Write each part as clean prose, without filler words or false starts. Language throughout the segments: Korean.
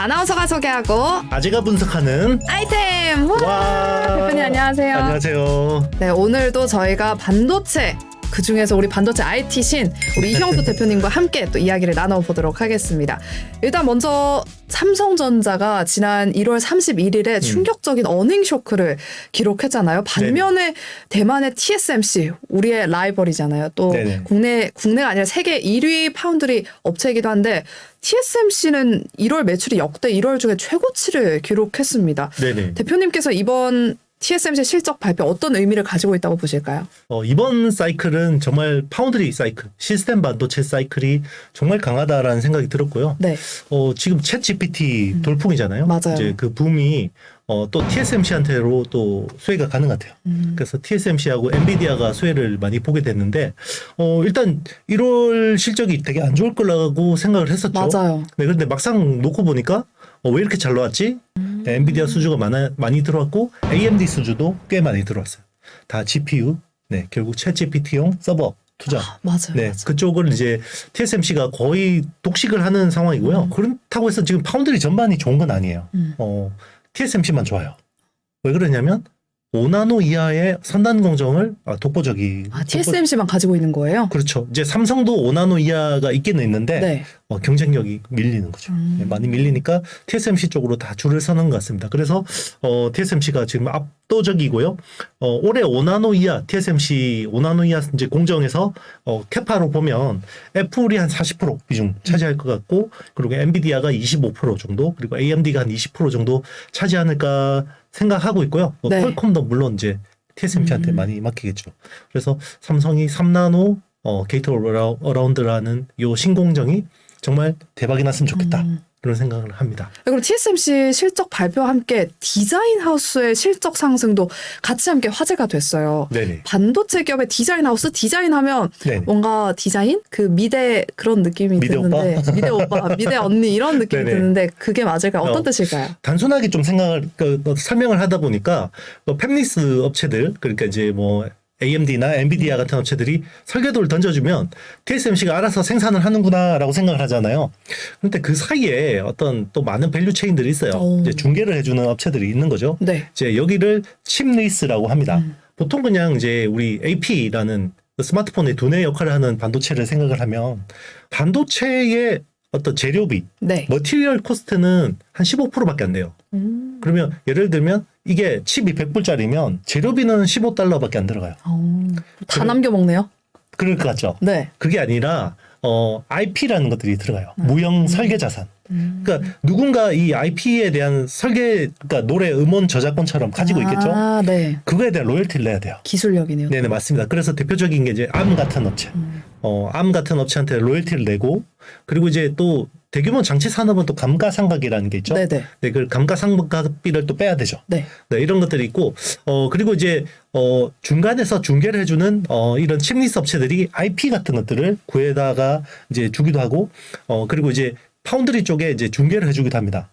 아나운서가 소개하고 아재가 분석하는 아이템. 와. 대표님 안녕하세요. 안녕하세요. 네, 오늘도 저희가 반도체, 그중에서 우리 반도체 IT신 우리 이형수 대표님과 함께 또 이야기를 나눠보도록 하겠습니다. 일단 먼저 삼성전자가 지난 1월 31일에 충격적인 어닝 쇼크를 기록했잖아요. 반면에 대만의 TSMC, 우리의 라이벌이잖아요. 또 네네. 국내가 아니라 세계 1위 파운드리 업체이기도 한데 TSMC는 1월 매출이 역대 1월 중에 최고치를 기록했습니다. 네네. 대표님께서 이번 TSMC 실적 발표 어떤 의미를 가지고 있다고 보실까요? 이번 사이클은 정말 파운드리 사이클, 시스템 반도체 사이클이 정말 강하다라는 생각이 들었고요. 네. 지금 챗 GPT 돌풍이잖아요. 맞아요. 이제 그 붐이 또 TSMC한테로 또 수혜가 가는 것 같아요. 그래서 TSMC하고 엔비디아가 수혜를 많이 보게 됐는데 일단 1월 실적이 되게 안 좋을 거라고 생각을 했었죠. 맞아요. 네, 그런데 막상 놓고 보니까 왜 이렇게 잘 나왔지? 엔비디아 수주가 많이 들어왔고 AMD 수주도 꽤 많이 들어왔어요. 다 GPU, 네, 결국 챗 GPT용 서버 투자. 맞아요. 네, 맞아요. 그쪽을 이제 TSMC가 거의 독식을 하는 상황이고요. 그렇다고 해서 지금 파운드리 전반이 좋은 건 아니에요. TSMC만 좋아요. 왜 그러냐면 5나노 이하의 선단 공정을 독보적이. TSMC만 가지고 있는 거예요? 그렇죠. 이제 삼성도 5나노 이하가 있기는 있는데 네. 경쟁력이 밀리는 거죠. 네, 많이 밀리니까 TSMC 쪽으로 다 줄을 서는 것 같습니다. 그래서 TSMC가 지금 압도적이고요. 올해 5나노 이하 TSMC 5나노 이하 이제 공정에서 캐파로 보면 애플이 한 40% 비중 차지할 것 같고, 그리고 엔비디아가 25% 정도, 그리고 AMD가 한 20% 정도 차지하니까 생각하고 있고요. 네. 퀄컴도 물론 이제 TSMC한테 많이 맡기겠죠. 그래서 삼성이 3나노 게이트 어라운드라는 요 신공정이 정말 대박이 났으면 좋겠다. 그런 생각을 합니다. 그리고 TSMC 실적 발표와 함께 디자인 하우스의 실적 상승도 같이 함께 화제가 됐어요. 네네. 반도체 기업의 디자인 하우스, 디자인하면 네네. 뭔가 디자인? 그 미대 그런 느낌이 미대 드는데 오빠? 미대 오빠, 미대 언니 이런 느낌이 네네. 드는데 그게 맞을까요? 어떤 뜻일까요? 단순하게 좀 설명을 하다 보니까 팹리스 업체들, 그러니까 이제 뭐 AMD나 엔비디아 같은 업체들이 설계도를 던져주면 TSMC가 알아서 생산을 하는구나라고 생각을 하잖아요. 그런데 그 사이에 어떤 또 많은 밸류 체인들이 있어요. 이제 중개를 해주는 업체들이 있는 거죠. 네. 이제 여기를 칩리스라고 합니다. 보통 그냥 이제 우리 AP라는 스마트폰의 두뇌 역할을 하는 반도체를 생각을 하면 반도체의 어떤 재료비, 네. 머티리얼 코스트는 한 15%밖에 안 돼요. 그러면 예를 들면 이게 칩이 100불짜리면 재료비는 15달러밖에 안 들어가요. 다 남겨 먹네요. 그럴 것 같죠? 네. 그게 아니라 IP라는 것들이 들어가요. 무형 설계 자산. 그러니까 누군가 이 IP에 대한 그러니까 노래 음원 저작권처럼 가지고 있겠죠? 네. 그거에 대한 로열티를 내야 돼요. 기술력이네요. 네네, 맞습니다. 그래서 대표적인 게 이제 암 같은 업체. 암 같은 업체한테 로열티를 내고, 그리고 이제 또 대규모 장치 산업은 또 감가상각이라는 게 있죠. 네네. 네, 그 감가상각비를 또 빼야 되죠. 네. 네, 이런 것들이 있고, 그리고 이제 중간에서 중개를 해주는 이런 칩리스 업체들이 IP 같은 것들을 구해다가 이제 주기도 하고, 그리고 이제 파운드리 쪽에 이제 중개를 해주기도 합니다.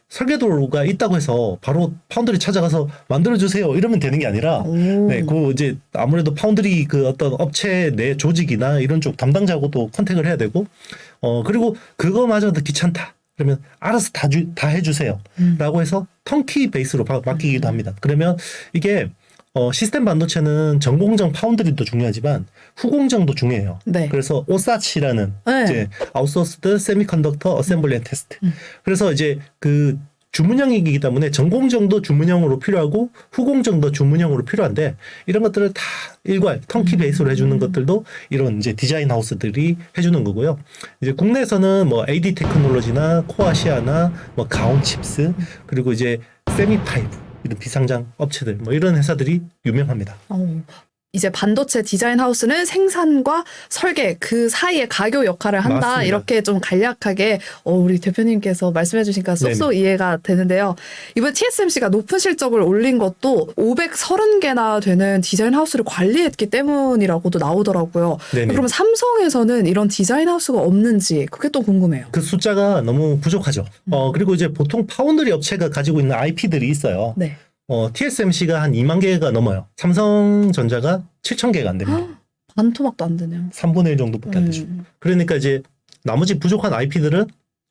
설계도가 있다고 해서 바로 파운드리 찾아가서 만들어주세요 이러면 되는 게 아니라, 네, 그 이제 아무래도 파운드리 그 어떤 업체 내 조직이나 이런 쪽 담당자하고도 컨택을 해야 되고, 그리고 그거마저도 귀찮다. 그러면 알아서 다 해주세요. 라고 해서 턴키 베이스로 맡기기도 합니다. 그러면 이게 시스템 반도체는 전공정 파운드리도 중요하지만 후공정도 중요해요. 네. 그래서 오사치라는 네. 이제 아웃소스드 세미컨덕터 어셈블리 앤 테스트. 그래서 이제 그 주문형이기 때문에 전공정도 주문형으로 필요하고 후공정도 주문형으로 필요한데, 이런 것들을 다 일괄 턴키 베이스로 해주는 것들도 이런 이제 디자인 하우스들이 해주는 거고요. 이제 국내에서는 뭐 AD 테크놀로지나 코아시아나 뭐 가온칩스, 그리고 이제 세미파이브 이런 비상장 업체들, 뭐 이런 회사들이 유명합니다. 이제 반도체 디자인 하우스는 생산과 설계 그 사이에 가교 역할을 한다. 맞습니다. 이렇게 좀 간략하게 우리 대표님께서 말씀해 주시니까 쏙쏙 이해가 되는데요. 이번 TSMC가 높은 실적을 올린 것도 530개나 되는 디자인 하우스를 관리했기 때문이라고도 나오더라고요. 네네. 그러면 삼성에서는 이런 디자인 하우스가 없는지 그게 또 궁금해요. 그 숫자가 너무 부족하죠. 그리고 이제 보통 파운드리 업체가 가지고 있는 IP들이 있어요. 네. TSMC가 한 2만 개가 넘어요. 삼성전자가 7천 개가 안 됩니다. 반 토막도 안 되네요. 3분의 1 정도밖에 안 되죠. 그러니까 이제 나머지 부족한 IP들은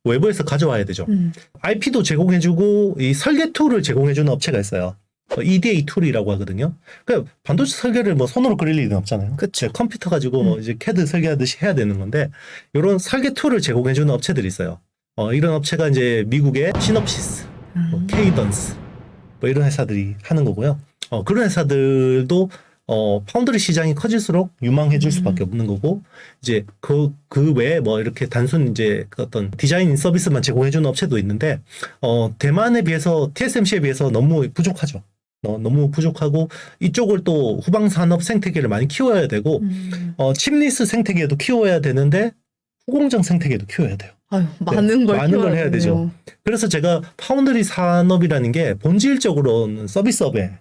외부에서 가져와야 되죠. IP도 제공해주고 이 설계 툴을 제공해주는 업체가 있어요. EDA 툴이라고 하거든요. 그러니까 반도체 설계를 뭐 손으로 그릴 일은 없잖아요. 그쵸. 컴퓨터 가지고 뭐 이제 CAD 설계하듯이 해야 되는 건데 이런 설계 툴을 제공해주는 업체들이 있어요. 이런 업체가 이제 미국의 시놉시스, 뭐 케이던스 뭐 이런 회사들이 하는 거고요. 그런 회사들도 파운드리 시장이 커질수록 유망해질 수밖에 없는 거고, 이제 그 외에 뭐 이렇게 단순 이제 그 어떤 디자인 서비스만 제공해주는 업체도 있는데, 대만에 비해서 TSMC에 비해서 너무 부족하죠. 너무 부족하고 이쪽을 또 후방 산업 생태계를 많이 키워야 되고, 칩리스 생태계도 키워야 되는데 후공정 생태계도 키워야 돼요. 아유, 많은 걸 많은 걸 해야 되네요. 되죠. 그래서 제가 파운드리 산업이라는 게 본질적으로는 서비스업에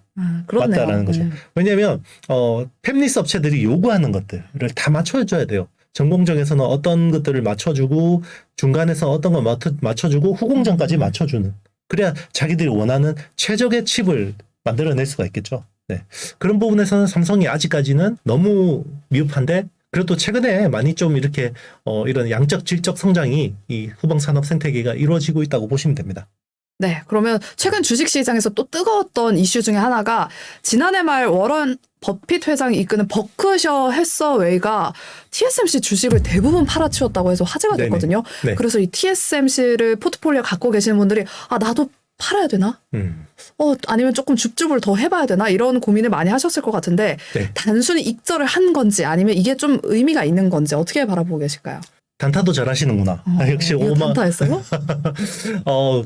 그렇네요. 맞다라는 거죠. 왜냐하면 팹리스 업체들이 요구하는 것들을 다 맞춰줘야 돼요. 전공정에서는 어떤 것들을 맞춰주고 중간에서 어떤 걸 맞춰주고 후공정까지 맞춰주는. 그래야 자기들이 원하는 최적의 칩을 만들어낼 수가 있겠죠. 네. 그런 부분에서는 삼성이 아직까지는 너무 미흡한데 그래도 최근에 많이 좀 이렇게 이런 양적 질적 성장이 이 후방 산업 생태계가 이루어지고 있다고 보시면 됩니다. 네, 그러면 최근 주식시장에서 또 뜨거웠던 이슈 중에 하나가 지난해 말 워런 버핏 회장이 이끄는 버크셔 해서웨이가 TSMC 주식을 대부분 팔아치웠다고 해서 화제가 네네. 됐거든요. 네. 그래서 이 TSMC를 포트폴리오 갖고 계시는 분들이 나도 팔아야 되나? 아니면 조금 줍줍을 더 해봐야 되나? 이런 고민을 많이 하셨을 것 같은데 네. 단순히 익절을 한 건지 아니면 이게 좀 의미가 있는 건지 어떻게 바라보고 계실까요? 단타도 잘하시는구나. 역시 이거 단타했어요?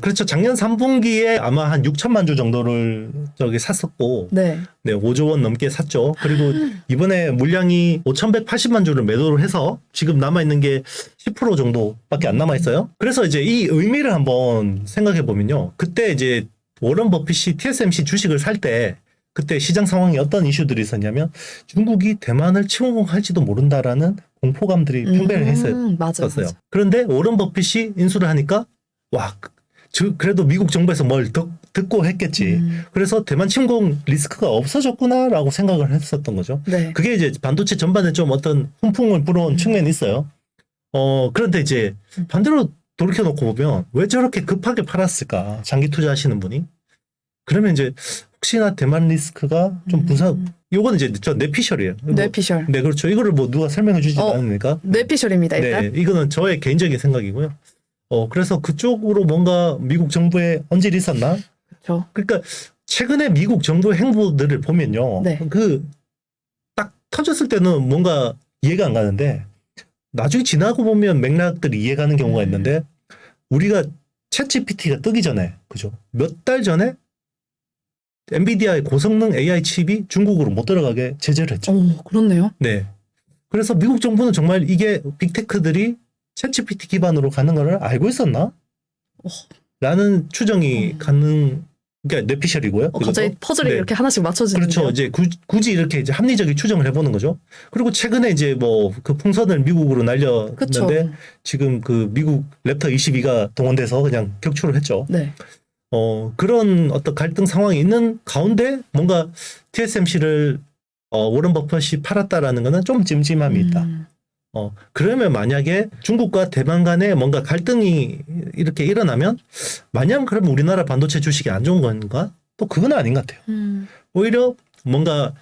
그렇죠. 작년 3분기에 아마 한 6천만 주 정도를 샀었고, 네. 5조 원 넘게 샀죠. 그리고 이번에 물량이 5,180만 주를 매도를 해서 지금 남아있는 게 10% 정도밖에 안 남아있어요. 그래서 이제 이 의미를 한번 생각해 보면요. 그때 이제 워런 버핏이 TSMC 주식을 살 때 그때 시장 상황이 어떤 이슈들이 있었냐면 중국이 대만을 침공할지도 모른다라는 공포감들이 팽배를 했었어요. 맞아요. 그런데 워런 버핏이 인수를 하니까 그래도 미국 정부에서 뭘 듣고 했겠지. 그래서 대만 침공 리스크가 없어졌구나라고 생각을 했었던 거죠. 네. 그게 이제 반도체 전반에 좀 어떤 훈풍을 불어온 측면이 있어요. 그런데 이제 반대로 돌이켜놓고 보면 왜 저렇게 급하게 팔았을까? 장기 투자하시는 분이. 그러면 이제 혹시나 대만 리스크가 좀 요거는 이제 저 뇌피셜이에요. 뇌피셜. 네, 그렇죠. 이거를 뭐 누가 설명해 주지 않으니까. 뇌피셜입니다, 일단. 네, 이거는 저의 개인적인 생각이고요. 그래서 그쪽으로 뭔가 미국 정부의 언질이 있었나? 그렇죠. 그러니까 최근에 미국 정부의 행보들을 보면요. 네. 딱 터졌을 때는 뭔가 이해가 안 가는데 나중에 지나고 보면 맥락들이 이해가는 경우가 있는데 우리가 챗GPT가 뜨기 전에 그죠? 몇 달 전에 엔비디아의 고성능 AI 칩이 중국으로 못 들어가게 제재를 했죠. 그렇네요. 네. 그래서 미국 정부는 정말 이게 빅테크들이 챗GPT 기반으로 가는 거를 알고 있었나? 라는 추정이 가능, 그러니까 뇌피셜이고요. 갑자기 퍼즐이 네. 이렇게 하나씩 맞춰지는 그렇죠. 이제 굳이 이렇게 이제 합리적인 추정을 해보는 거죠. 그리고 최근에 이제 뭐 그 풍선을 미국으로 날렸는데 그쵸. 지금 그 미국 랩터 22가 동원돼서 그냥 격추를 했죠. 네. 그런 어떤 갈등 상황이 있는 가운데 뭔가 TSMC를 워런 버핏이 팔았다라는 거는 좀 찜찜함이 있다. 그러면 만약에 중국과 대만 간에 뭔가 갈등이 이렇게 일어나면 마냥 그러면 우리나라 반도체 주식이 안 좋은 건가? 또 그건 아닌 것 같아요. 오히려 뭔가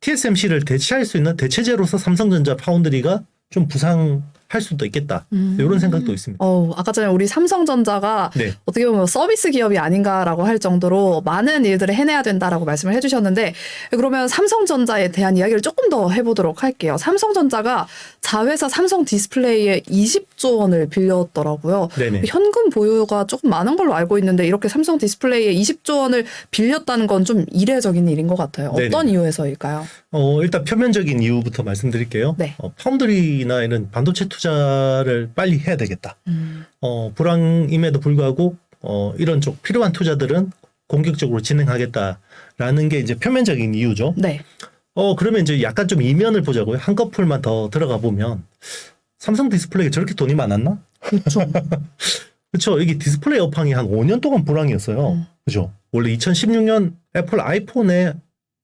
TSMC를 대체할 수 있는 대체제로서 삼성전자 파운드리가 좀 부상할 수도 있겠다. 이런 생각도 있습니다. 아까 전에 우리 삼성전자가 네. 어떻게 보면 서비스 기업이 아닌가라고 할 정도로 많은 일들을 해내야 된다라고 말씀을 해주셨는데 그러면 삼성전자에 대한 이야기를 조금 더 해보도록 할게요. 삼성전자가 자회사 삼성 디스플레이에 20조 원을 빌렸더라고요. 네네. 현금 보유가 조금 많은 걸로 알고 있는데 이렇게 삼성 디스플레이에 20조 원을 빌렸다는 건 좀 이례적인 일인 것 같아요. 어떤 네네. 이유에서일까요? 일단 표면적인 이유부터 말씀드릴게요. 네. 파운드리나 이런 반도체 투자를 빨리 해야 되겠다. 불황임에도 불구하고 이런 쪽 필요한 투자들은 공격적으로 진행하겠다라는 게 이제 표면적인 이유죠. 네. 그러면 이제 약간 좀 이면을 보자고요. 한꺼풀만 더 들어가 보면 삼성 디스플레이가 저렇게 돈이 많았나? 그렇죠. 그렇죠. 이게 디스플레이 업황이 한 5년 동안 불황이었어요. 그죠? 원래 2016년 애플 아이폰에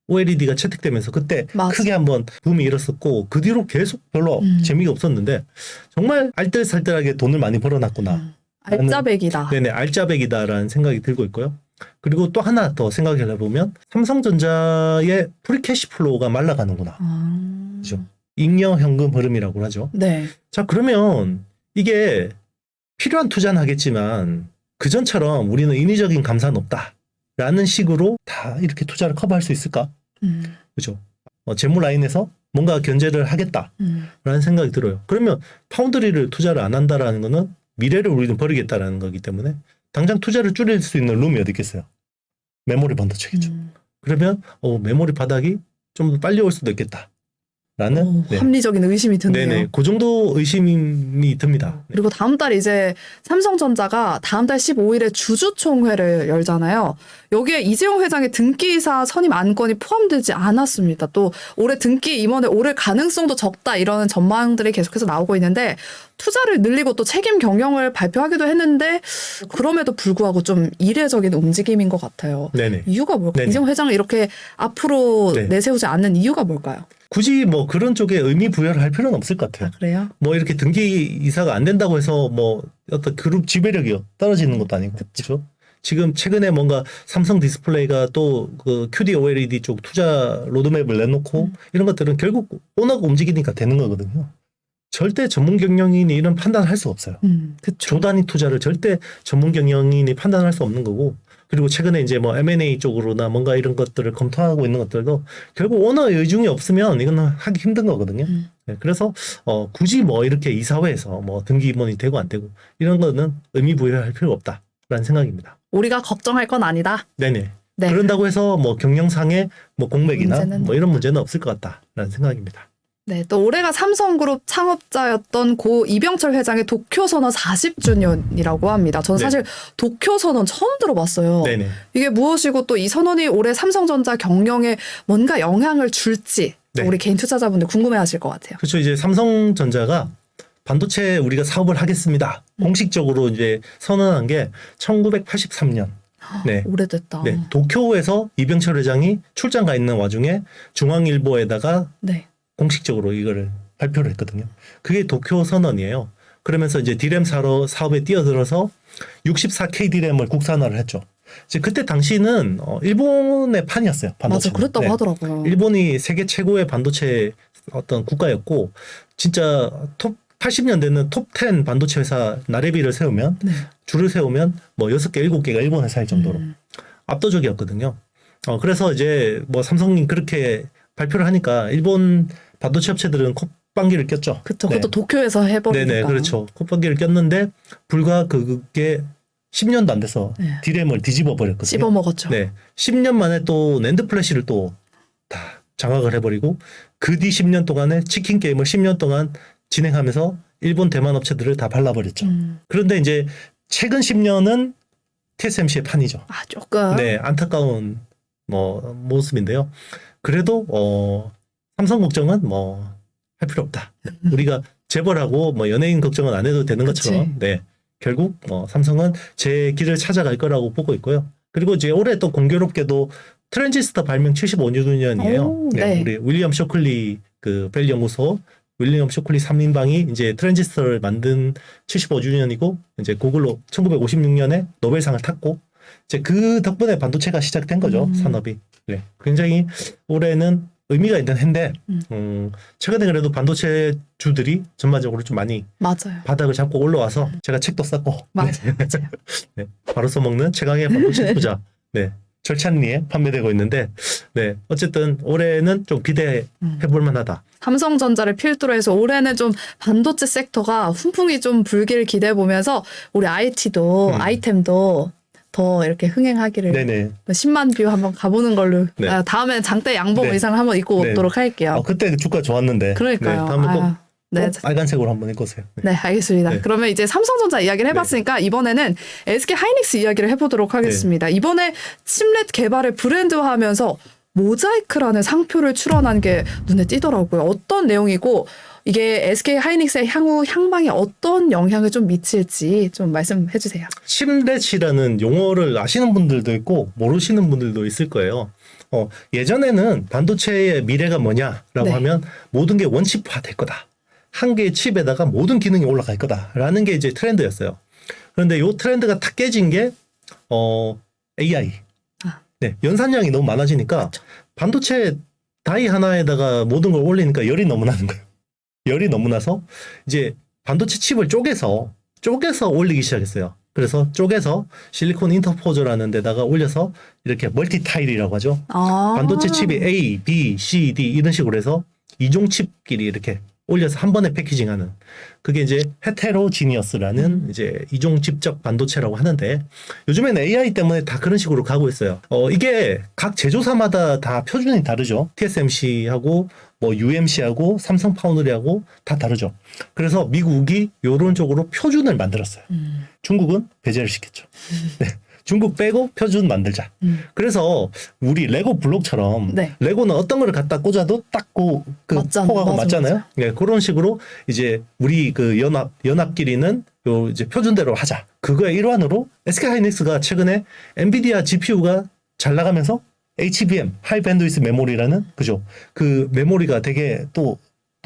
OLED가 채택되면서 그때 맞아. 크게 한번 붐이 일었었고 그 뒤로 계속 별로 재미가 없었는데 정말 알뜰살뜰하게 돈을 많이 벌어놨구나. 알짜배기다. 네네, 알짜배기다라는 생각이 들고 있고요. 그리고 또 하나 더 생각을 해보면 삼성전자의 프리캐시 플로우가 말라가는구나. 그죠? 잉여 현금 흐름이라고 하죠. 네. 자, 그러면 이게 필요한 투자는 하겠지만 그전처럼 우리는 인위적인 감사는 없다라는 식으로 다 이렇게 투자를 커버할 수 있을까? 그죠? 재무 라인에서 뭔가 견제를 하겠다라는 생각이 들어요. 그러면 파운드리를 투자를 안 한다라는 거는 미래를 우리는 버리겠다라는 거기 때문에 당장 투자를 줄일 수 있는 룸이 어디 있겠어요? 메모리 반도체겠죠. 그러면 메모리 바닥이 좀 더 빨리 올 수도 있겠다. 라는 합리적인 의심이 드네요. 네네, 그 정도 의심이 듭니다. 그리고 다음 달 이제 삼성전자가 다음 달 15일에 주주총회를 열잖아요. 여기에 이재용 회장의 등기이사 선임 안건이 포함되지 않았습니다. 또 올해 등기 임원에 오를 가능성도 적다 이런 전망들이 계속해서 나오고 있는데 투자를 늘리고 또 책임 경영을 발표하기도 했는데 그럼에도 불구하고 좀 이례적인 움직임인 것 같아요. 네네. 이유가 뭘까요? 네네. 이재용 회장을 이렇게 앞으로 네. 내세우지 않는 이유가 뭘까요? 굳이 뭐 그런 쪽에 의미 부여를 할 필요는 없을 것 같아요. 그래요? 뭐 이렇게 등기 이사가 안 된다고 해서 뭐 어떤 그룹 지배력이 떨어지는 것도 아니고 그렇죠. 지금 최근에 뭔가 삼성 디스플레이가 또 그 QD OLED 쪽 투자 로드맵을 내놓고 이런 것들은 결국 오너가 움직이니까 되는 거거든요. 절대 전문 경영인이 이런 판단을 할 수 없어요. 그쵸. 조단위 투자를 절대 전문 경영인이 판단할 수 없는 거고, 그리고 최근에 이제 뭐 M&A 쪽으로나 뭔가 이런 것들을 검토하고 있는 것들도 결국 오너의 의중이 없으면 이거는 하기 힘든 거거든요. 네, 그래서 굳이 뭐 이렇게 이사회에서 뭐 등기 임원이 되고 안 되고 이런 거는 의미 부여할 필요가 없다라는 생각입니다. 우리가 걱정할 건 아니다. 네네. 네. 그런다고 해서 뭐 경영상의 뭐 공백이나 문제는 뭐 이런 문제는 없을 것 같다라는 생각입니다. 네, 또 올해가 삼성그룹 창업자였던 고 이병철 회장의 도쿄선언 40주년이라고 합니다. 저는 네. 사실 도쿄선언 처음 들어봤어요. 네네. 이게 무엇이고 또 이 선언이 올해 삼성전자 경영에 뭔가 영향을 줄지 네. 우리 개인 투자자분들 궁금해하실 것 같아요. 그렇죠. 이제 삼성전자가 반도체 우리가 사업을 하겠습니다. 공식적으로 이제 선언한 게 1983년. 네. 오래됐다. 네. 도쿄에서 이병철 회장이 출장 가 있는 와중에 중앙일보에다가 네. 공식적으로 이거를 발표를 했거든요. 그게 도쿄 선언이에요. 그러면서 이제 디램 사업에 뛰어들어서 64K 디램을 국산화를 했죠. 이제 그때 당시는 일본의 판이었어요. 반도체. 맞아, 그랬다고 하더라고요. 일본이 세계 최고의 반도체 어떤 국가였고, 진짜 80년대는 톱10 반도체 회사 나레비를 세우면, 네. 줄을 세우면 뭐 6개, 7개가 일본 회사일 정도로 압도적이었거든요. 그래서 이제 뭐 삼성이 그렇게 발표를 하니까 일본 반도체 업체들은 콧방귀를 꼈죠. 그쵸. 네. 그것도 도쿄에서 해버리니까. 네네, 그렇죠. 콧방귀를 꼈는데 불과 그게 10년도 안 돼서 네. 디램을 뒤집어 버렸거든요. 씹어먹었죠. 네, 10년 만에 또 낸드 플래시를 또 다 장악을 해버리고 그 뒤 10년 동안에 치킨 게임을 10년 동안 진행하면서 일본 대만 업체들을 다 발라버렸죠. 그런데 이제 최근 10년은 TSMC의 판이죠. 아, 조금. 네, 안타까운 뭐 모습인데요. 그래도 삼성 걱정은 뭐 할 필요 없다. 우리가 재벌하고 뭐 연예인 걱정은 안 해도 되는 것처럼, 네, 결국 삼성은 제 길을 찾아갈 거라고 보고 있고요. 그리고 이제 올해 또 공교롭게도 트랜지스터 발명 75주년이에요. 오, 네. 우리 윌리엄 쇼클리 그 벨 연구소 윌리엄 쇼클리 3인방이 이제 트랜지스터를 만든 75주년이고, 이제 그걸로 1956년에 노벨상을 탔고, 이제 그 덕분에 반도체가 시작된 거죠. 산업이. 네. 굉장히 올해는 의미가 있는 해인데, 최근에 그래도 반도체 주들이 전반적으로 좀 많이 맞아요. 바닥을 잡고 올라와서 제가 책도 썼고, 맞아요. 네. 맞아요. 네. 바로 써먹는 최강의 반도체 투자. 네. 절찬리에 판매되고 있는데, 네. 어쨌든 올해는 좀 기대해 볼 만하다. 삼성전자를 필두로 해서 올해는 좀 반도체 섹터가 훈풍이 좀 불길 기대해 보면서 우리 IT도 아이템도 더 이렇게 흥행하기를 네네. 10만 뷰 한번 가보는 걸로. 네. 다음엔 장대 양복 네. 의상을 한번 입고 네. 오도록 할게요. 그때 주가 좋았는데. 그러니까요. 네. 다음에 꼭, 네. 꼭 빨간색으로 한번 입고 오세요. 네. 네, 알겠습니다. 네. 그러면 이제 삼성전자 이야기를 해봤으니까 이번에는 SK 하이닉스 이야기를 해보도록 하겠습니다. 이번에 칩렛 개발을 브랜드화하면서 모자이크라는 상표를 출원한 게 눈에 띄더라고요. 어떤 내용이고 이게 SK 하이닉스의 향후 향방에 어떤 영향을 좀 미칠지 좀 말씀해 주세요. 칩렛이라는 용어를 아시는 분들도 있고 모르시는 분들도 있을 거예요. 예전에는 반도체의 미래가 뭐냐라고 네. 하면 모든 게 원칩화 될 거다. 한 개의 칩에다가 모든 기능이 올라갈 거다라는 게 이제 트렌드였어요. 그런데 요 트렌드가 탁 깨진 게 AI. 아. 네, 연산량이 너무 많아지니까 그쵸. 반도체 다이 하나에다가 모든 걸 올리니까 열이 너무 나는 거예요. 열이 너무 나서 이제 반도체 칩을 쪼개서 올리기 시작했어요. 그래서 쪼개서 실리콘 인터포저라는 데다가 올려서 이렇게 멀티 타일이라고 하죠. 아. 반도체 칩이 A, B, C, D 이런 식으로 해서 이종 칩끼리 이렇게 올려서 한 번에 패키징하는 그게 이제 헤테로지니어스라는 이제 이종 칩적 반도체라고 하는데 요즘에는 AI 때문에 다 그런 식으로 가고 있어요. 이게 각 제조사마다 다 표준이 다르죠. TSMC하고 뭐 UMC하고 삼성 파운드리하고 다 다르죠. 그래서 미국이 요런 쪽으로 표준을 만들었어요. 중국은 배제를 시켰죠. 네. 중국 빼고 표준 만들자. 그래서 우리 레고 블록처럼 네. 레고는 어떤 거를 갖다 꽂아도 딱 그 맞잖아요. 포가고 맞아, 맞잖아요. 맞아. 네, 그런 식으로 이제 우리 그 연합끼리는 요 이제 표준대로 하자. 그거의 일환으로 SK 하이닉스가 최근에 엔비디아 GPU가 잘 나가면서 HBM 하이 밴드위스 메모리라는 그죠? 그 메모리가 되게 또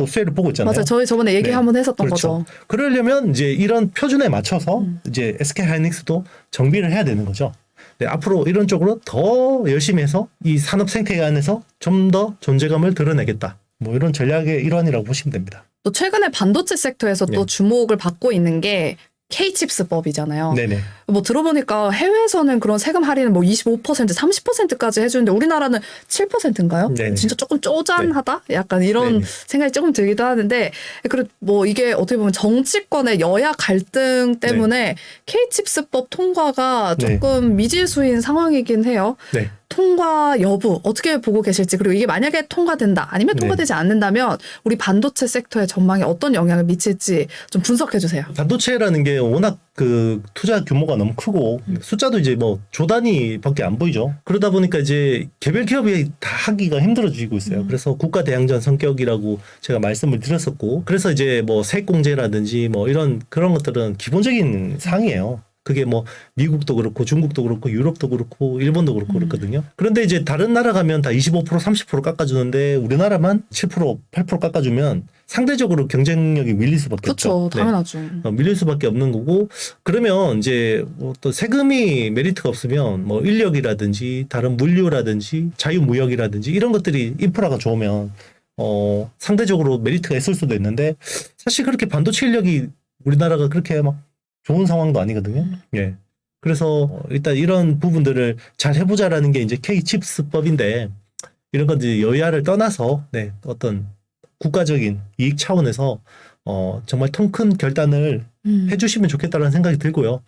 수혜를 보고 있잖아요. 맞아요. 저희 저번에 얘기 네. 한번 했었던 그렇죠. 거죠. 그러려면 이제 이런 표준에 맞춰서 이제 SK 하이닉스도 정비를 해야 되는 거죠. 네, 앞으로 이런 쪽으로 더 열심히 해서 이 산업 생태계 안에서 좀 더 존재감을 드러내겠다. 뭐 이런 전략의 일환이라고 보시면 됩니다. 또 최근에 반도체 섹터에서 또 네. 주목을 받고 있는 게 K-칩스법이잖아요. 네네. 뭐 들어보니까 해외에서는 그런 세금 할인을 뭐 25%, 30%까지 해주는데 우리나라는 7%인가요? 네네. 진짜 조금 쪼잔하다? 약간 이런 네네. 생각이 조금 들기도 하는데 그리고 뭐 이게 어떻게 보면 정치권의 여야 갈등 때문에 K-칩스법 통과가 네. 조금 미지수인 상황이긴 해요. 네. 통과 여부 어떻게 보고 계실지 그리고 이게 만약에 통과된다 아니면 네. 통과되지 않는다면 우리 반도체 섹터의 전망에 어떤 영향을 미칠지 좀 분석해 주세요. 반도체라는 게 워낙 그 투자 규모가 너무 크고 숫자도 이제 뭐 조 단위밖에 안 보이죠. 그러다 보니까 이제 개별 기업이 다 하기가 힘들어지고 있어요. 그래서 국가 대항전 성격이라고 제가 말씀을 드렸었고, 그래서 이제 뭐 세액공제라든지 뭐 이런 그런 것들은 기본적인 사항이에요. 그게 뭐 미국도 그렇고 중국도 그렇고 유럽도 그렇고 일본도 그렇고 그렇거든요. 그런데 이제 다른 나라 가면 다 25% 30% 깎아주는데 우리나라만 7% 8% 깎아주면 상대적으로 경쟁력이 밀릴 수밖에 그렇죠. 없죠. 네. 당연하죠. 밀릴 수밖에 없는 거고, 그러면 이제 뭐 또 세금이 메리트가 없으면 뭐 인력이라든지 다른 물류라든지 자유무역이라든지 이런 것들이 인프라가 좋으면 상대적으로 메리트가 있을 수도 있는데 사실 그렇게 반도체 인력이 우리나라가 그렇게 막 좋은 상황도 아니거든요. 예. 그래서 일단 이런 부분들을 잘 해보자라는 게 이제 K-칩스법인데 이런 건 이제 여야를 떠나서 네, 어떤 국가적인 이익 차원에서 정말 통 큰 결단을 해주시면 좋겠다는 생각이 들고요.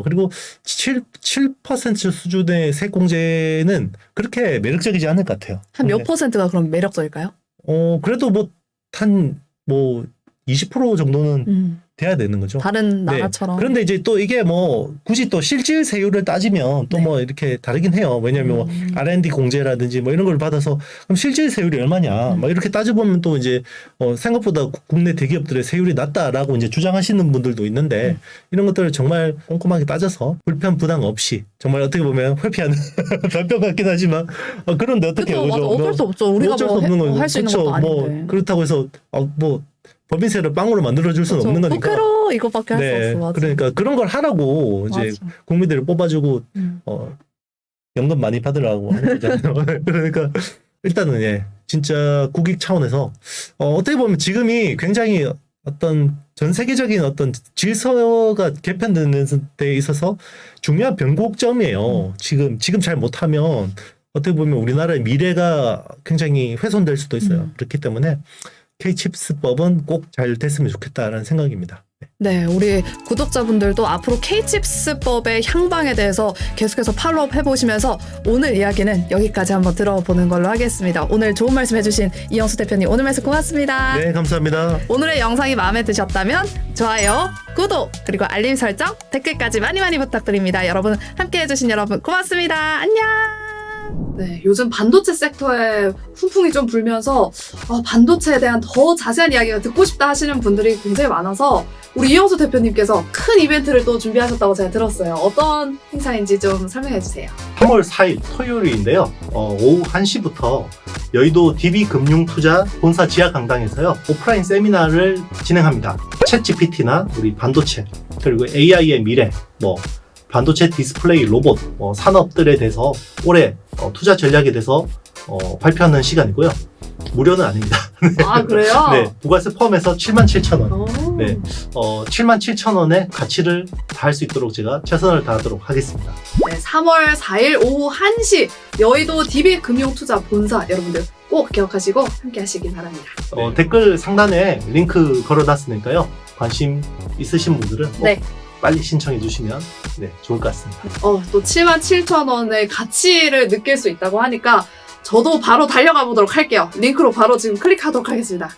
그리고 7% 수준의 세액공제는 그렇게 매력적이지 않을 것 같아요. 한 몇 퍼센트가 그럼 매력적일까요? 그래도 한 20% 정도는 돼야 되는 거죠. 다른 네. 나라처럼. 그런데 이제 또 이게 뭐 굳이 또 실질 세율을 따지면 또 네. 뭐 이렇게 다르긴 해요. 왜냐하면 뭐 R&D 공제라든지 뭐 이런 걸 받아서 그럼 실질 세율이 얼마냐. 뭐 이렇게 따져보면 또 이제 생각보다 국내 대기업들의 세율이 낮다라고 이제 주장하시는 분들도 있는데 이런 것들을 정말 꼼꼼하게 따져서 불편 부담 없이 정말 어떻게 보면 회피하는 발표 같긴 하지만 그런데 어떻게 그쵸, 맞아. 그죠? 어쩔 수 없죠. 우리가 어쩔 수 뭐 없는 거죠. 할 수 있는 그쵸? 것도 아닌데. 뭐 그렇다고 해서 뭐 법인세를 빵으로 만들어줄 수는 없는 거니까. 포크로 이거밖에 할 수 없어. 맞아. 그러니까 그런 걸 하라고 이제 맞아. 국민들을 뽑아주고 연금 많이 받으라고 하는 거잖아요. 그러니까 일단은 진짜 국익 차원에서 어떻게 보면 지금이 굉장히 어떤 전 세계적인 어떤 질서가 개편되는 데 있어서 중요한 변곡점이에요. 지금 잘 못하면 어떻게 보면 우리나라의 미래가 굉장히 훼손될 수도 있어요. 그렇기 때문에 K-칩스법은 꼭 잘 됐으면 좋겠다라는 생각입니다. 네, 우리 구독자분들도 앞으로 K-칩스법의 향방에 대해서 계속해서 팔로우업 해보시면서 오늘 이야기는 여기까지 한번 들어보는 걸로 하겠습니다. 오늘 좋은 말씀 해주신 이영수 대표님 오늘 말씀 고맙습니다. 네, 감사합니다. 오늘의 영상이 마음에 드셨다면 좋아요, 구독, 그리고 알림 설정, 댓글까지 많이 부탁드립니다. 여러분 함께 해주신 여러분 고맙습니다. 안녕. 네, 요즘 반도체 섹터에 훈풍이 좀 불면서 반도체에 대한 더 자세한 이야기가 듣고 싶다 하시는 분들이 굉장히 많아서 우리 이영수 대표님께서 큰 이벤트를 또 준비하셨다고 제가 들었어요. 어떤 행사인지 좀 설명해 주세요. 3월 4일 토요일인데요. 오후 1시부터 여의도 DB금융투자 본사 지하 강당에서요. 오프라인 세미나를 진행합니다. 챗GPT나 우리 반도체 그리고 AI의 미래, 반도체 디스플레이 로봇, 산업들에 대해서 올해 투자 전략에 대해서 발표하는 시간이고요. 무료는 아닙니다. 아, 그래요? 네, 부가세 포함해서 77,000원. 오. 네, 77,000원의 가치를 다할 수 있도록 제가 최선을 다하도록 하겠습니다. 네, 3월 4일 오후 1시 여의도 DB금융투자 본사 여러분들 꼭 기억하시고 함께 하시기 바랍니다. 댓글 상단에 링크 걸어놨으니까요. 관심 있으신 분들은 꼭 네. 빨리 신청해 주시면 좋을 것 같습니다. 또 77,000원의 가치를 느낄 수 있다고 하니까 저도 바로 달려가 보도록 할게요. 링크로 바로 지금 클릭하도록 하겠습니다.